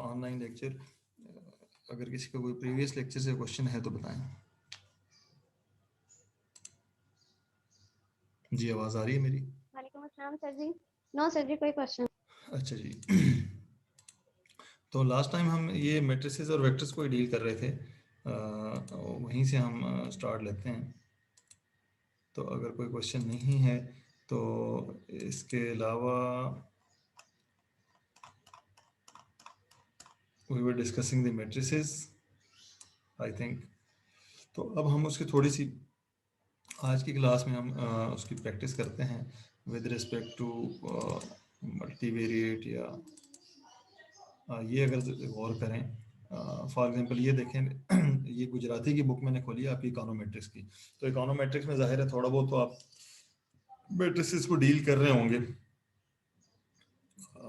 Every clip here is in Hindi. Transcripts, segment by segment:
Online lecture. अगर किसी का कोई प्रीवियस लेक्चर से क्वेश्चन है तो बताएं। जी आवाज़ आ रही है मेरी? वालेकुम अस्सलाम सर जी। नो सर जी, कोई क्वेश्चन। अच्छा जी। तो लास्ट टाइम हम ये मैट्रिसेस और वेक्टर्स को ही डील कर रहे थे, वहीं से हम स्टार्ट लेते हैं। तो अगर कोई क्वेश्चन नहीं है तो इसके अलावा we were discussing the matrices I think. तो अब हम उसकी थोड़ी सी आज की क्लास में हम उसकी प्रैक्टिस करते हैं विद रिस्पेक्ट टू मल्टीवेरिएट या ये अगर गौर करें, फॉर एग्जांपल ये देखें ये गुजराती की बुक मैंने खोली है आपकी इकोनोमेट्रिक्स की। तो इकोनोमेट्रिक्स में जाहिर है थोड़ा बहुत तो आप मैट्रिसेस को डील कर रहे होंगे,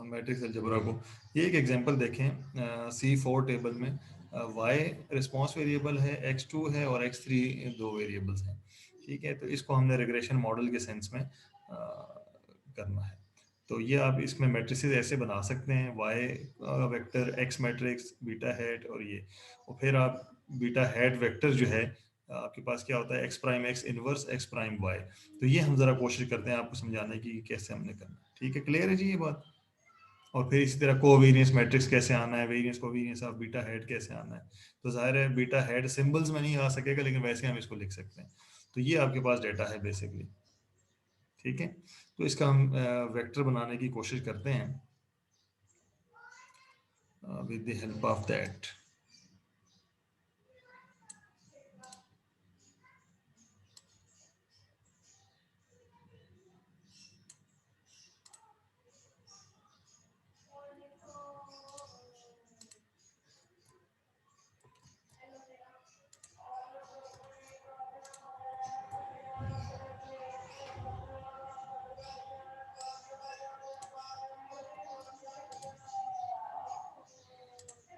मैट्रिक्स अलजेब्रा को। ये एक एग्जांपल देखें, C4 टेबल में y रिस्पांस वेरिएबल है, x2 है और x3 दो वेरिएबल्स हैं। ठीक है, तो इसको हमने रिग्रेशन मॉडल के सेंस में करना है। तो ये आप इसमें मैट्रिसेस ऐसे बना सकते हैं, y vector x matrix beta head और ये, और फिर आप बीटा हेड वेक्टर जो है आपके पास क्या होता है x prime x inverse x prime y। तो ये हम जरा कोशिश करते हैं आपको समझाने की कैसे हमने करना है। ठीक है, क्लियर है जी ये बात? और फिर इसी तरह कोवेरियंस मैट्रिक्स कैसे आना है, variance covariance of beta head कैसे आना है। तो जाहिर है बीटा हेड सिंबल्स में नहीं आ सकेगा, लेकिन वैसे हम इसको लिख सकते हैं। तो ये आपके पास डेटा है बेसिकली। ठीक है, तो इसका हम वेक्टर बनाने की कोशिश करते हैं with the help of that.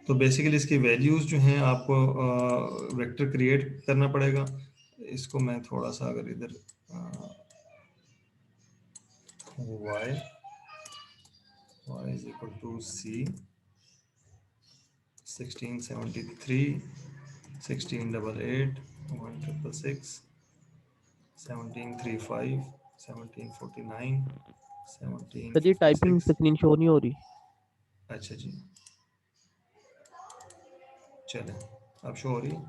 तो बेसिकली इसकी वैल्यूज जो हैं आपको वेक्टर क्रिएट करना पड़ेगा। इसको मैं थोड़ा सा अगर इधर y is equal to c 1673 1688 1666 1735 1749 sir ji typing 1756। Screen show नहीं हो रही। अच्छा जी, चलें अब शो हो रही है।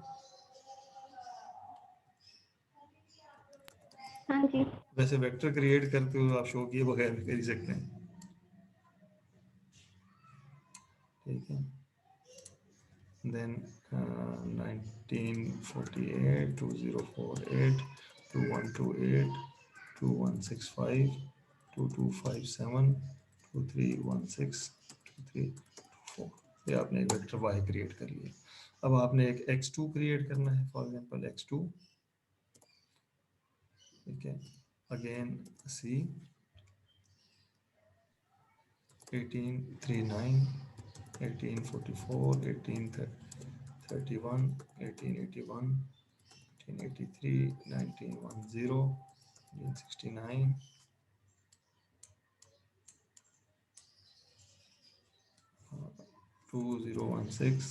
हाँ जी। वैसे वेक्टर क्रिएट करते हुए आप शो किए बगैर भी कर ही सकते हैं। ठीक है, then 1948 2048 2128 2165 2257 2316 2324। ये आपने एक वेक्टर y क्रिएट कर लिया। अब आपने एक x2 क्रिएट करना है, फॉर एग्जांपल x2। ठीक है, अगेन c 1839 1844 1831 1881 1883 1910 1969 2016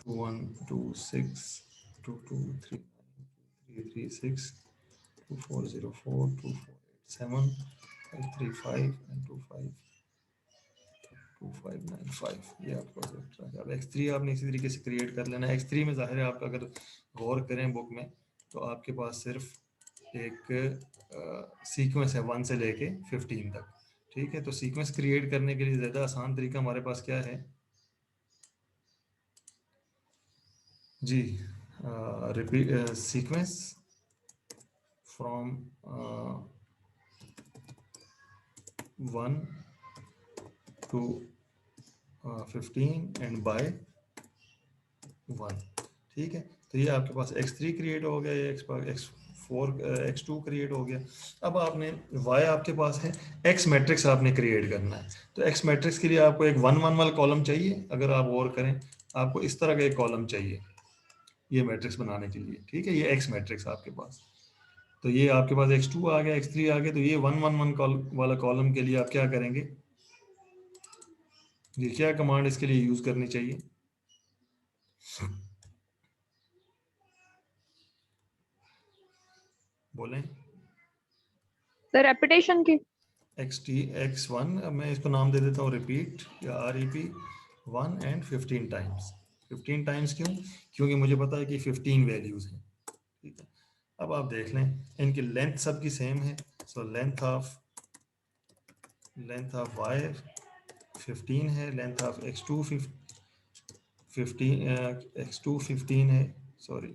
2126 2239 2336 2404 2487 535 925 2595। ये आपका वेक्टर है। अब x3 आपने इसी तरीके से क्रिएट कर लेना है। x3 में जाहिर है आप अगर गौर करें बुक में तो आपके पास सिर्फ एक सीक्वेंस है 1 से लेके 15 तक। ठीक है, तो सीक्वेंस क्रिएट करने के लिए ज़्यादा आसान तरीका हमारे पास क्या है जी? Repeat sequence from 1 to 15 and by 1। ठीक है, तो ये आपके पास x3 क्रिएट हो गया, ये x4 x2 क्रिएट हो गया। अब आपने y आपके पास है, x मैट्रिक्स आपने क्रिएट करना है। तो x मैट्रिक्स के लिए आपको एक 1 1 वाला कॉलम चाहिए। अगर आप गौर करें आपको इस तरह का एक कॉलम चाहिए ये मैट्रिक्स बनाने के लिए। ठीक है, ये x मैट्रिक्स आपके पास। तो ये आपके पास x2 आ गया, x3 आ गया। तो ये 1 1 1 वाला कॉलम के लिए आप क्या करेंगे, ये क्या कमांड इसके लिए यूज करनी चाहिए? बोलें। सर रेपिटेशन की। x1, अब मैं इसको नाम दे देता हूँ रिपीट या REP 1 and 15 टाइम्स। 15 टाइम्स क्यों? क्योंकि मुझे पता है कि 15 वैल्यूज हैं। ठीक है, अब आप देख लें इनकी लेंथ सबकी सेम है। सो लेंथ ऑफ y 15 है, लेंथ ऑफ x2 15 है, सॉरी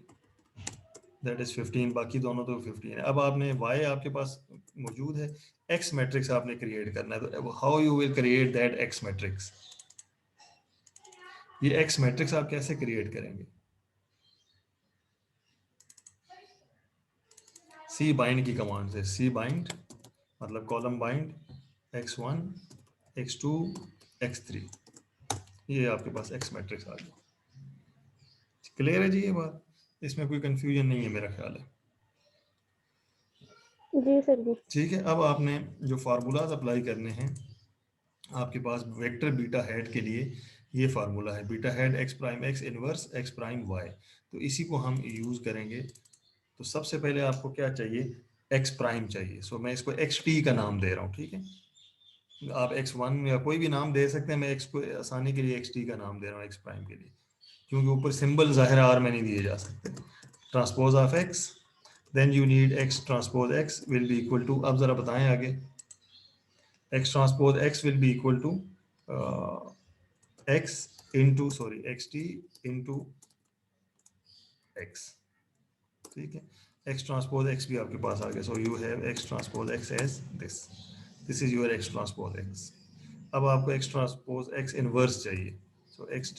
दैट इज 15, बाकी दोनों तो 15 है। अब आपने y आपके पास मौजूद है, x मैट्रिक्स आपने क्रिएट करना है। तो how you will create that x matrix? ये x मैट्रिक्स आप कैसे क्रिएट करेंगे? सी बाइंड की कमांड से। सी बाइंड मतलब column bind x1 x2 x3, ये आपके पास x मैट्रिक्स आ गया। क्लियर है जी ये बात? इसमें कोई कंफ्यूजन नहीं है मेरा ख्याल है। जी सर जी। ठीक है, अब आपने जो फार्मूलाज अप्लाई करने हैं आपके पास वेक्टर बीटा हेड के लिए ये फार्मूला है, beta head x prime x inverse x prime y। तो इसी को हम यूज करेंगे। तो सबसे पहले आपको क्या चाहिए? x प्राइम चाहिए। सो मैं इसको xt का नाम दे रहा हूँ। ठीक है, आप x1 या कोई भी नाम दे सकते हैं, मैं x को आसानी के लिए xt का नाम दे रहा हूँ x प्राइम के लिए, क्योंकि ऊपर सिंबल जाहिर r में नहीं दिए जा सकते। Transpose of x, then you need x transpose x will be equal to, अब जरा बताएं आगे। x transpose x will be equal to x into sorry xt into x। ठीक है, x ट्रांसपोज x भी आपके पास आ गया। So you have x transpose x as this is your x transpose x। अब आपको x ट्रांसपोज x इनवर्स चाहिए। सो x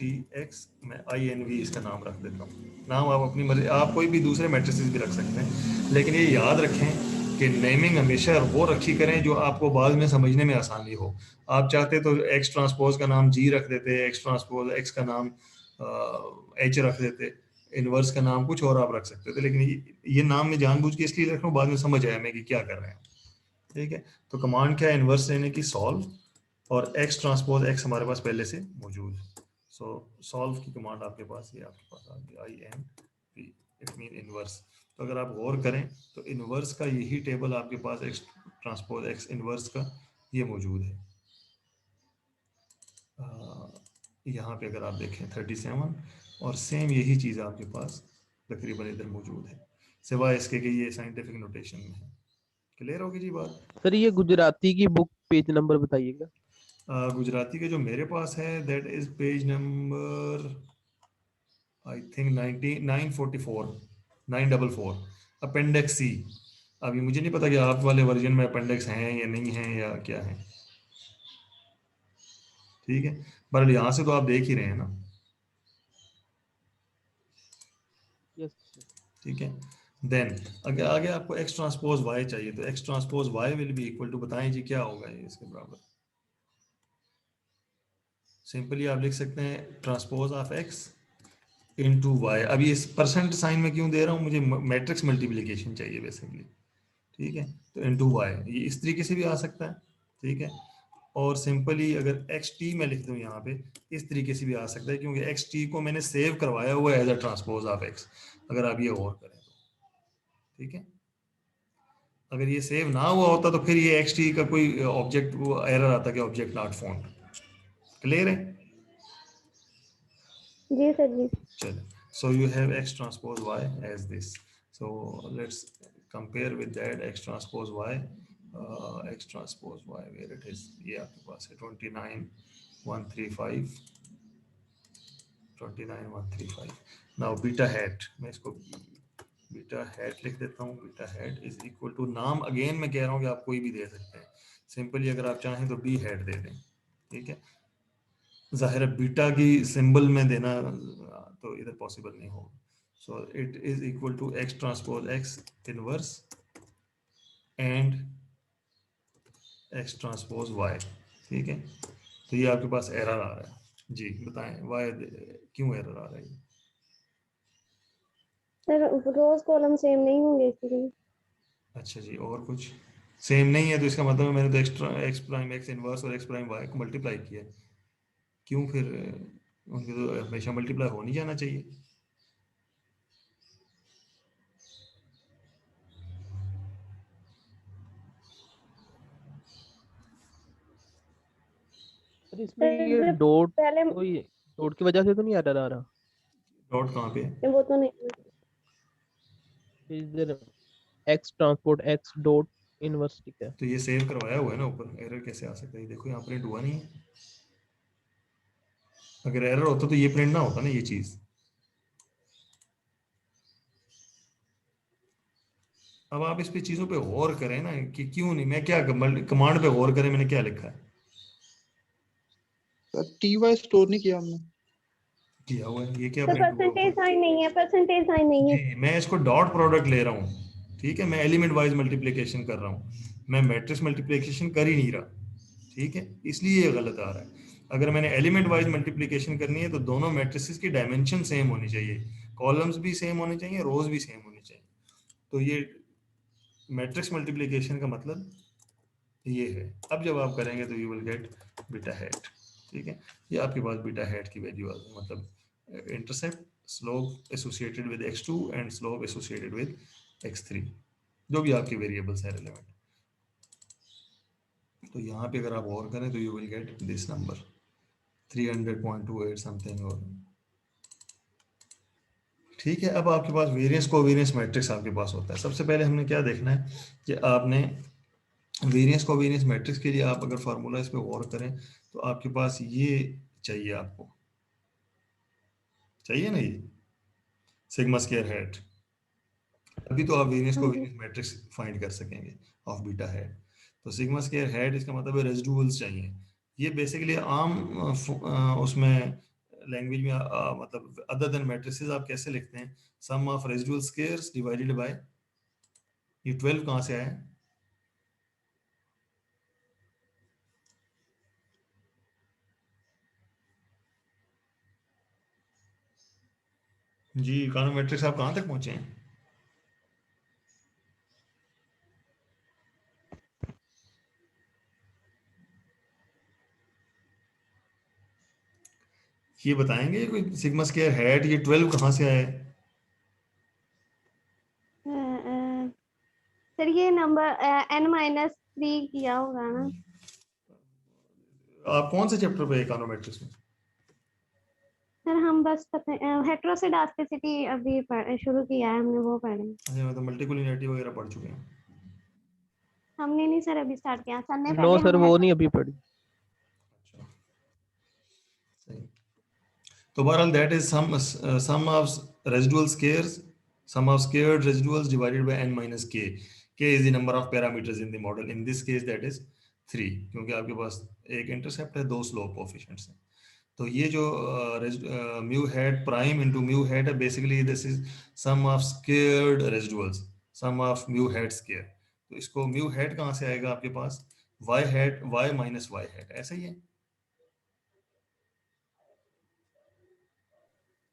मैं INV इसका नाम रख देता हूँ। नाम आप अपनी मर्जी, आप कोई भी दूसरे मैट्रिसेस भी रख सकते हैं, लेकिन ये याद रखें कि नेमिंग हमेशा वो रखी करें जो आपको बाद में समझने में आसानी हो। आप चाहते तो x ट्रांसपोज का नाम G रख देते, x ट्रांसपोज x का नाम H रख देते, इनवर्स का नाम कुछ और आप रख सकते थे, लेकिन ये नाम मैं जानबूझ के इसलिए रख रहा हूँ, बाद में समझ आया मैं कि क्या कर रहे हैं। ठीक है, तो कमांड क्या है? इनवर्स लेने की, सॉल्व, और x ट्रांसपोज x हमारे पास पहले से मौजूद है। सो सॉल्व की कमांड आपके पास ये आपके पास आ गई INV, इट मीन इनवर्स। तो अगर आप गौर करें तो इनवर्स का यही टेबल आपके पास x ट्रांसपोज x इनवर्स का ये मौजूद है। यहाँ पे अगर आप देखें 37, और सेम यही चीज़ आपके पास तकरीबन इधर मौजूद है, सिवाय इसके कि ये साइंटिफिक नोटेशन में है। क्लियर होगी जी बात? सर ये गुजराती की बुक पेज नंबर बताइएगा। गुजराती के जो मेरे पास है that is page number I think 944 944 appendix C. अभी मुझे नहीं पता कि आप वाले वर्जन में अपेंडिक्स हैं या नहीं हैं या क्या है। ठीक है, पर यहाँ से तो आप देख ही रहे हैं ना। यस। ठीक है, देन अगर आगे आपको x ट्रांसपोज y चाहिए तो x transpose y will be equal to, बताएं जी क्या होगा ये इसके बराबर? सिंपली आप लिख सकते हैं transpose of x into y. अभी इस परसेंट साइन में क्यों दे रहा हूँ? मुझे मैट्रिक्स मल्टीप्लिकेशन चाहिए बेसिकली। ठीक है, तो इंटू वाई ये इस तरीके से भी आ सकता है। ठीक है, और सिंपली अगर एक्स टी में लिख दूं यहाँ पे, इस तरीके से भी आ सकता है, क्योंकि एक्स टी को मैंने सेव करवाया हुआ है as a transpose of x. अगर आप ये और करें तो ठीक है, अगर ये सेव ना हुआ होता तो फिर ये एक्स टी का कोई ऑब्जेक्ट वो एरर आता कि ऑब्जेक्ट नॉट फाउंड। क्लियर है? जी सर जी। चलो, so you have x transpose y as this. So let's compare with that x transpose y. X transpose y, where it is? ये आपके पास है 29135 29135। now beta hat, मैं इसको बीटा हैट लिख देता हूँ। Beta hat is equal to, नाम अगेन मैं कह रहा हूँ कि आप कोई भी दे सकते हैं, सिंपली अगर आप चाहें तो बी हैट दे दें। ठीक है, जाहिर है बीटा की सिंबल में देना तो इधर पॉसिबल नहीं होगा। So it is equal to x transpose x inverse and x transpose y। ठीक है, तो ये आपके पास एरर आ रहा है जी, बताएं y क्यों एरर आ रहा है? सर रोज कॉलम सेम नहीं होंगे इसलिए। अच्छा जी, और कुछ सेम नहीं है तो इसका मतलब है मैंने तो extra x prime x inverse और x प्राइम y को मल्टीप्लाई किया है। क्यों फिर उनके तो हमेशा मल्टीप्लाई हो नहीं जाना चाहिए। सर इसमें सर ये जब डॉट पहले तो ये डॉट की वजह से तो नहीं आ रहा डॉट कहाँ पे है? वो तो नहीं, इधर x transport x dot inverse ठीक है। तो ये सेव करवाया हुआ है ना ऊपर, एरर कैसे आ सकता है? ये देखो यहाँ प्रिंट हुआ नहीं है। अगर एरर होता तो ये प्रिंट ना होता ना ये चीज। अब आप इस पे चीजों पे गौर करें ना कि क्यों नहीं, मैं क्या कमांड पे गौर करें, मैंने क्या लिखा है? TY स्टोर नहीं किया हमने। किया हुआ है, ये क्या सर प्रिंट हुआ परसेंटेज ऊपर? साइन नहीं है, परसेंटेज साइन नहीं है। जी, मैं इसको डॉट प्रोडक्ट ले रहा हूँ, ठीक है, मैं एलिमेंट वाइज मल्टीप्लिकेशन कर रहा हूँ, मैं मैट्रिक्स मल्टीप्लिकेशन कर ही नहीं रहा, ठीक है, इसलिए ये गलत आ रहा है। अगर मैंने एलिमेंट वाइज मल्टीप्लिकेशन करनी है तो दोनों मैट्रिसेस की डायमेंशन सेम होनी चाहिए, कॉलम्स भी सेम होने चाहिए, रोज भी सेम होनी चाहिए। तो ये मैट्रिक्स मल्टीप्लिकेशन का मतलब ये है। अब जब आप करेंगे तो you will get beta hat, ठीक है, ये आपके पास बीटा हैट की वैल्यू आ गई, मतलब intercept slope associated with x2 and slope associated with x3, जो भी आपके वेरिएबल्स है रिलेवेंट। तो यहाँ पे अगर आप और करें तो you will get this number 300.28 something, और ठीक है। अब आपके पास वेरिएंस कोवेरिएंस मैट्रिक्स आपके पास होता है। सबसे पहले हमने क्या देखना है कि आपने वेरिएंस कोवेरिएंस मैट्रिक्स के लिए आप अगर फार्मूला इस पे गौर करें तो आपके पास ये चाहिए, आपको चाहिए ना ये सिग्मा स्क्वायर हेड, अभी तो आप वेरिएंस हाँ जी। कोवेरिएंस मैट्रिक्स फाइंड कर सकेंगे ऑफ बीटा हेड। तो सिग्मा स्क्वायर हेड इसका मतलब है रेसिडुअल्स चाहिए। ये बेसिकली आम उसमें लैंग्वेज में मतलब अदर देन मैट्रिसेस आप कैसे लिखते हैं? Sum of residual squares divided by, ये 12 कहाँ से आया? जी, इकोनोमेट्रिक्स आप कहाँ तक पहुंचे हैं? ये बताएंगे कोई सिग्मा स्क्वायर हेड ये 12 कहाँ से आया है? सर ये नंबर n-3 किया होगा ना। आप कौन से चैप्टर पे इकोनोमेट्रिक्स में? सर हम बस हेट्रोसिडास्टिसिटी अभी शुरू किया है हमने, वो पढ़े। अच्छा, मतलब मल्टीकुलिनिटी वगैरह पढ़ चुके हैं। हमने नहीं सर अभी स्टार्ट किया, सर ने नो पहले, सर हमने वो नहीं अभी पढ़ी। अच्छा, सही। तो बहरहाल that is sum of residual squares, sum of squared residuals divided by n minus k, k is the number of parameters in the model, in this case that is 3, क्योंकि आपके पास एक इंटरसेप्ट है, दो स्लोप कोएफिशिएंट्स हैं। तो ये जो mu hat prime into mu hat है, basically this is sum of squared residuals, sum of mu hat square. तो इसको म्यू हेड कहाँ से आएगा आपके पास? y hat y minus y hat, ऐसा ही है।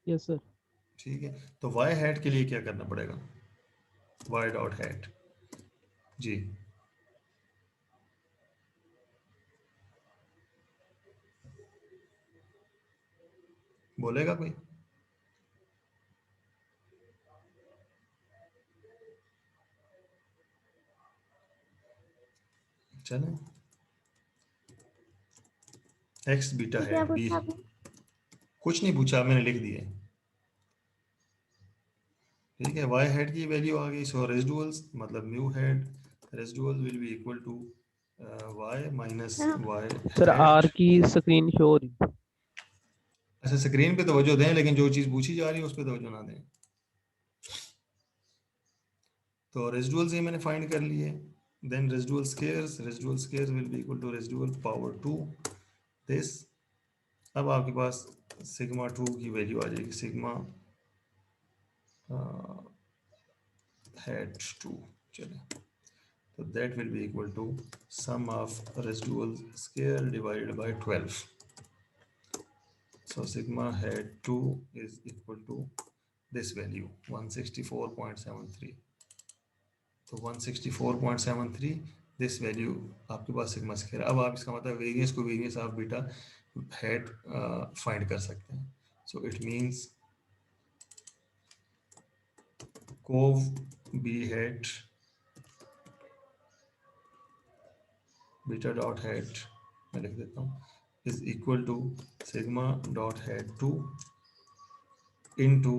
Yes sir. ठीक है, तो y हैट के लिए क्या करना पड़ेगा? y डॉट हैट, जी बोलेगा कोई? चले, x बीटा क्या हैट b, पूछा आपने? कुछ नहीं पूछा, मैंने लिख दिया। ठीक है, y हैट की वैल्यू आ गई, सो रेसिडुअल्स मतलब mu head residual will be equal to y minus हाँ, y सर हैट। आर की स्क्रीन शो हो रही। अच्छा, स्क्रीन पे तवज्जो दें, लेकिन जो चीज पूछी जा रही है उस पर तवज्जो ना दें। तो रेसिडुअल्स ये मैंने फाइंड कर लिए, then residual squares will be equal to residual power 2 this. अब आपके पास सिग्मा 2 की वैल्यू आ जाएगी, सिग्मा हेड 2, चले, तो that will be equal to sum of residual square divided by 12। So sigma head 2 is equal to this value 164.73। तो 164.73 दिस वैल्यू आपके पास सिग्मा स्क्वायर। अब आप इसका मतलब वेरिएंस को variance of beta, head find कर सकते हैं. So it means cov b head beta dot head मैं लिख देता हूँ is equal to sigma dot head 2 into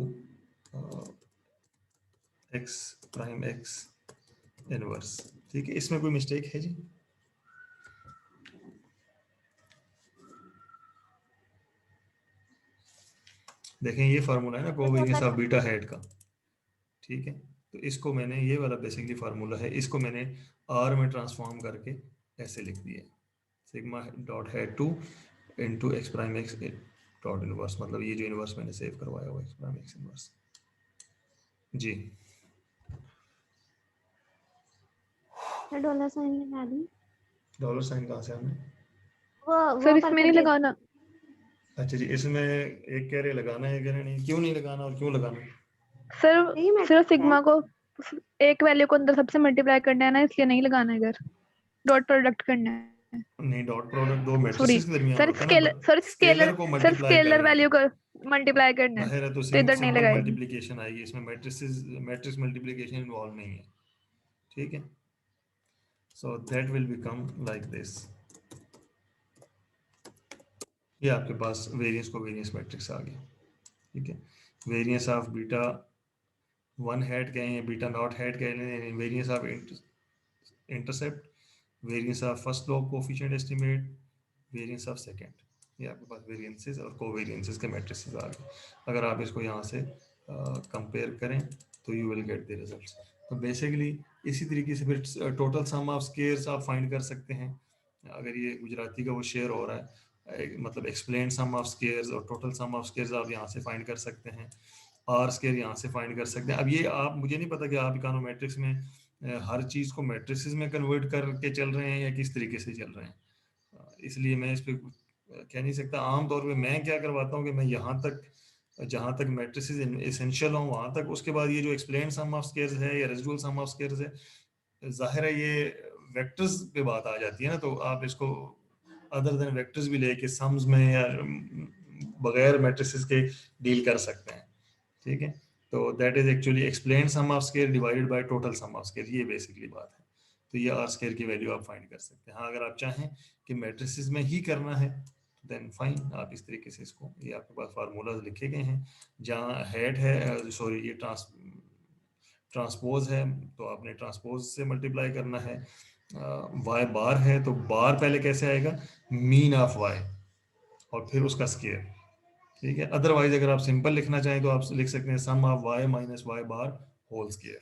x prime x inverse. ठीक है, इसमें कोई मिस्टेक है जी? देखें ये फार्मूला है ना कोवेरियंस ऑफ बीटा हेड का. ठीक है, तो इसको मैंने ये वाला बेसिकली फार्मूला है, इसको मैंने आर में ट्रांसफॉर्म करके ऐसे लिख दिया sigma dot head 2 into x prime x dot inverse. मतलब ये जो इनवर्स मैंने सेव करवाया हुआ एक्स प्राइम एक्स इनवर्स. जी डॉलर साइन लगा दी. डॉलर साइन कहाँ से हमने? सर वो इसमें नहीं लगाना. अच्छा जी, इसमें एक कह रहे लगाना है, कह रहे नहीं. क्यों नहीं लगाना और क्यों लगाना? सर यही मैट्रिक्स सिर्फ सिग्मा को एक वैल्यू को अंदर सबसे मल्टीप्लाई करना है ना, इसलिए नहीं लगाना है इधर. डॉट प्रोडक्ट करना है. नहीं, डॉट प्रोडक्ट दो सॉरी मैट्रिसेस के दरमियान सर, होता है ना. सर स्केलर को मल्टीप्लाई कर स्केलर रहे वैल्यू हैं, को मल्टीप्लाई करना है, जाहिर है. तो तो इधर नहीं सिंपल लगाएंगे. मल्टीप्लिकेशन आएगी इसमें, मैट्रिक्स मल्टीप्लिकेशन इन्वॉल्व नहीं है. ठीक है, so that will become like this. ये आपके पास वेरिएंस को वेरिएंस मैट्रिक्स आ गया. ठीक है, वेरिएंस ऑफ बीटा 1 हेड कहें या बीटा नॉट हेड कहें, variance of intercept, variance of first log coefficient estimate, variance of second. ये आपके पास वेरिएंसेस और कोवेरिएंसेस के मैट्रिसेस आ गए. अगर आप इसको यहाँ से कंपेयर करें तो you will get the results. तो बेसिकली इसी तरीके से फिर टोटल सम ऑफ स्केयर्स आप फाइंड कर सकते हैं. अगर ये गुजराती का वो शेयर हो रहा है, मतलब एक्सप्लेन सम ऑफ स्केयर्स और टोटल सम ऑफ स्केयर्स आप यहाँ से फाइंड कर सकते हैं. आर स्केयर यहाँ से फाइंड कर सकते हैं. अब ये आप, मुझे नहीं पता कि आप इकोनोमेट्रिक्स में हर चीज़ को मैट्रिसेस में कन्वर्ट करके चल रहे हैं या किस तरीके से चल रहे हैं. इसलिए मैं इस पर कह नहीं सकता. आमतौर पे मैं क्या करवाता हूँ कि मैं यहाँ तक, जहाँ तक मैट्रिसेस एसेंशियल हों वहाँ तक, उसके बाद ये जो एक्सप्लेन सम ऑफ स्केयर्स है या रेजिडुअल सम ऑफ स्केयर्स है, जाहिर है ये वेक्टर्स पे बात आ जाती है ना, तो आप इसको अदर देन वेक्टर्स भी लेके सम्स में या बगैर मैट्रिसेस के डील कर सकते हैं. ठीक है, तो that is actually explain sum of square divided by total sum of square, ये बेसिकली बात है. तो ये आर स्केयर की वैल्यू आप फाइंड कर सकते हैं. हाँ, अगर आप चाहें कि मैट्रिसेस में ही करना है देन फाइन, आप इस तरीके से इसको, ये आपके पास फार्मूलाज लिखे गए हैं. जहाँ हेड है, सॉरी ये ट्रांसपोज है, तो आपने ट्रांसपोज से मल्टीप्लाई करना है. वाई बार है तो बार पहले कैसे आएगा, मीन ऑफ वाई और फिर उसका स्केयर. ठीक है, अदरवाइज अगर आप सिंपल लिखना चाहें तो आप लिख सकते हैं sum of y minus y bar whole square.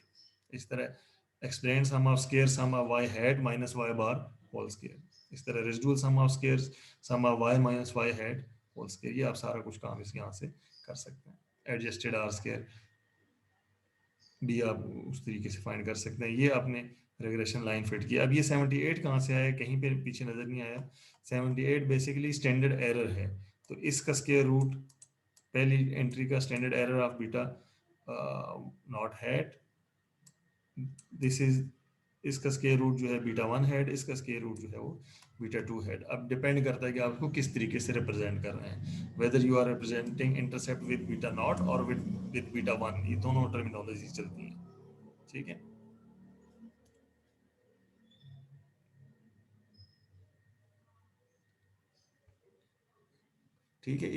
इस तरह explain sum of square sum of y hat minus y bar whole square. इस तरह residual sum of square sum of y minus y hat whole square. ये आप सारा कुछ काम इस यहाँ से कर सकते हैं. एडजस्टेड आर स्केयर भी आप उस तरीके से फाइंड कर सकते हैं. ये आपने रेग्रेशन लाइन फिट किया. अब ये 78 कहाँ से आया, कहीं पे पीछे नजर नहीं आया. 78 बेसिकली स्टैंडर्ड एरर है. तो इसका स्क्वायर रूट, पहली एंट्री का standard error of beta not head, this is, इसका स्क्वायर रूट जो है बीटा 1 हेड, इसका स्क्वायर रूट जो है वो बीटा 2 हेड. अब डिपेंड करता है कि आपको किस तरीके से रिप्रेजेंट कर रहे हैं, whether you are representing intercept with beta not और विद बीटा 1. ये दोनों टर्मिनोलॉजी चलती है. ठीक है, ठीक है.